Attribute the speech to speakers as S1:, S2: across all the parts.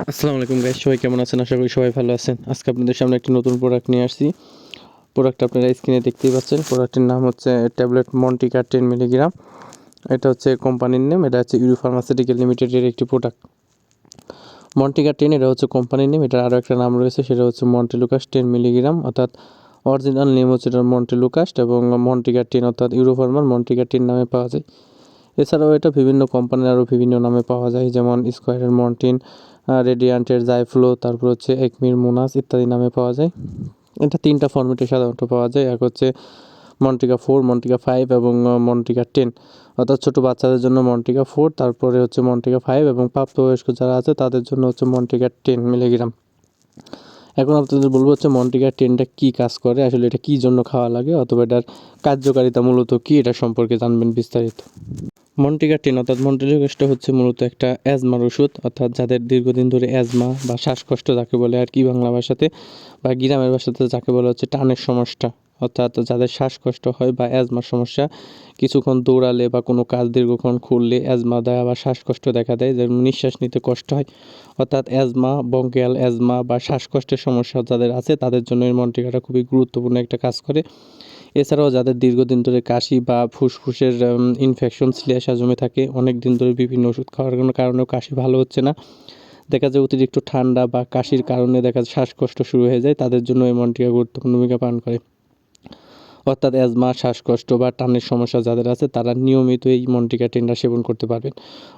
S1: আসসালামু আলাইকুম গাইস, সবাই কেমন আছেন? আশা করি সবাই ভালো আছেন। আজকে আপনাদের সামনে একটি নতুন প্রোডাক্ট নিয়ে আসছি। প্রোডাক্টটা আপনারা স্ক্রিনে দেখতেই পাচ্ছেন। প্রোডাক্টের নাম হচ্ছে ট্যাবলেট মন্টিকা 10 মিলিগ্রাম। এটা হচ্ছে কোম্পানির নেম, এটা হচ্ছে ইউরো ফার্মাসিউটিক্যাল লিমিটেডের একটি প্রোডাক্ট। মন্টিকা 10 এটা হচ্ছে কোম্পানির নেম, এটার আরও একটা নাম রয়েছে, সেটা হচ্ছে মন্টেলুকাস 10 মিলিগ্রাম, অর্থাৎ অরিজিনাল নেম হচ্ছে এটা মন্টেলুকাস এবং মন্টিকা 10 অর্থাৎ ইউরো ফার্মার মন্টিকা 10 নামে পাওয়া যায়। এছাড়াও এটা বিভিন্ন কোম্পানির আরও বিভিন্ন নামে পাওয়া যায়, যেমন স্কোয়ারের মন্টিন, রেডিয়ান্টের জাইফ্লো, তারপর হচ্ছে একমির মোনাস ইত্যাদি নামে পাওয়া যায়। এটা তিনটা ফর্মেটে সাধারণত পাওয়া যায়। এক হচ্ছে মন্টিকা 4, মন্টিকা 5 এবং মন্টিকা 10, অর্থাৎ ছোটো বাচ্চাদের জন্য মন্টিকা 4, তারপরে হচ্ছে মন্টিকা 5 এবং প্রাপ্তবয়স্ক যারা আছে তাদের জন্য হচ্ছে মন্টিকা 10 মিলিগ্রাম। এখন আপনাদের বলবো হচ্ছে মন্টিকা 10টা কী কাজ করে, আসলে এটা কী জন্য খাওয়া লাগে, অথবা এটার কার্যকারিতা মূলত কী, এটা সম্পর্কে জানবেন বিস্তারিত। মন্টিকা 10 অর্থাৎ মন্টেলুকাসটা হচ্ছে মূলত একটা অ্যাজমার ওষুধ, অর্থাৎ যাদের দীর্ঘদিন ধরে অ্যাজমা বা শ্বাসকষ্ট যাকে বলে আর কি বাংলা ভাষাতে, বা গ্রামের ভাষাতে যাকে বলা হচ্ছে টানের সমস্যা, অর্থাৎ যাদের শ্বাসকষ্ট হয় বা অ্যাজমার সমস্যা, কিছুক্ষণ দৌড়ালে বা কোনো কাজ দীর্ঘক্ষণ করলে অ্যাজমা দেয় বা শ্বাসকষ্ট দেখা দেয়, যেমন নিঃশ্বাস নিতে কষ্ট হয়, অর্থাৎ অ্যাজমা, বঙ্কিয়াল অ্যাজমা বা শ্বাসকষ্টের সমস্যা যাদের আছে তাদের জন্য এই মন্টিকাটা খুবই গুরুত্বপূর্ণ একটা কাজ করে। এছাড়াও যাদের দীর্ঘদিন ধরে কাশি বা ফুসফুসের ইনফেকশন শ্লেষা জমে থাকে, অনেক দিন ধরে বিভিন্ন ওষুধ খাওয়ার কোনো কারণেও কাশি ভালো হচ্ছে না, দেখা যায় অতিরিক্ত ঠান্ডা বা কাশির কারণে দেখা যায় শ্বাসকষ্ট শুরু হয়ে যায়, তাদের জন্য এই মন্টিকা গুরুত্বপূর্ণ ভূমিকা পালন করে। অর্থাৎ অ্যাজমা, শ্বাসকষ্ট বা টানের সমস্যা যাদের আছে তারা নিয়মিত এই মন্টিকা 10টা সেবন করতে পারবেন।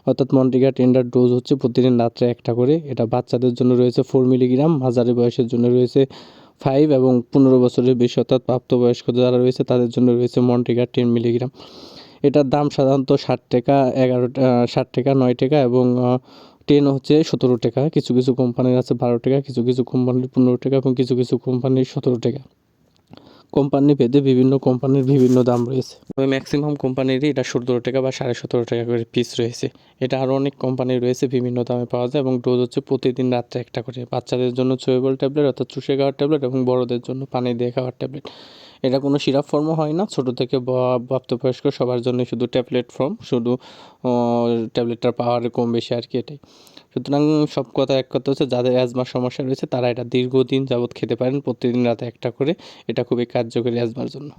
S1: অর্থাৎ মন্টিকা 10টার ডোজ হচ্ছে প্রতিদিন রাত্রে একটা করে। এটা বাচ্চাদের জন্য রয়েছে 4 মিলিগ্রাম, মাঝারি বয়সের জন্য রয়েছে 5 এবং 15 বছরের বেশি অর্থাৎ প্রাপ্তবয়স্ক যারা রয়েছে তাদের জন্য রয়েছে মন্টিকা 10 মিলিগ্রাম। এটার দাম সাধারণত 60 টাকা, 60 টাকা, 9 টাকা এবং 10 হচ্ছে 17 টাকা। কিছু কিছু কোম্পানির আছে 12 টাকা, কিছু কিছু কোম্পানির 15 টাকা এবং কিছু কিছু কোম্পানির 17 টাকা। কোম্পানি ভেদে বিভিন্ন কোম্পানির বিভিন্ন দাম রয়েছে, তবে ম্যাক্সিমাম কোম্পানিরই এটা 17 টাকা বা 17.5 টাকা করে পিস রয়েছে। এটা আরও অনেক কোম্পানি রয়েছে, বিভিন্ন দামে পাওয়া যায় এবং ডোজ হচ্ছে প্রতিদিন রাত্রে একটা করে। বাচ্চাদের জন্য চুয়েবল ট্যাবলেট অর্থাৎ চুষে খাওয়ার ট্যাবলেট এবং বড়দের জন্য পানি দিয়ে খাওয়ার ট্যাবলেট। এটা কোনো সিরাপ ফর্মও হয় না, ছোটো থেকে প্রাপ্তবয়স্ক সবার জন্য শুধু ট্যাবলেট ফর্ম, শুধু ট্যাবলেটটার পাওয়ার কম বেশি আর কি, এটাই। সুতরাং সব কথা এক কথা হচ্ছে, যাদের অ্যাজমার সমস্যা রয়েছে তারা এটা দীর্ঘদিন যাবৎ খেতে পারেন, প্রতিদিন রাতে একটা করে। এটা খুবই কার্যকরী অ্যাজমার জন্য।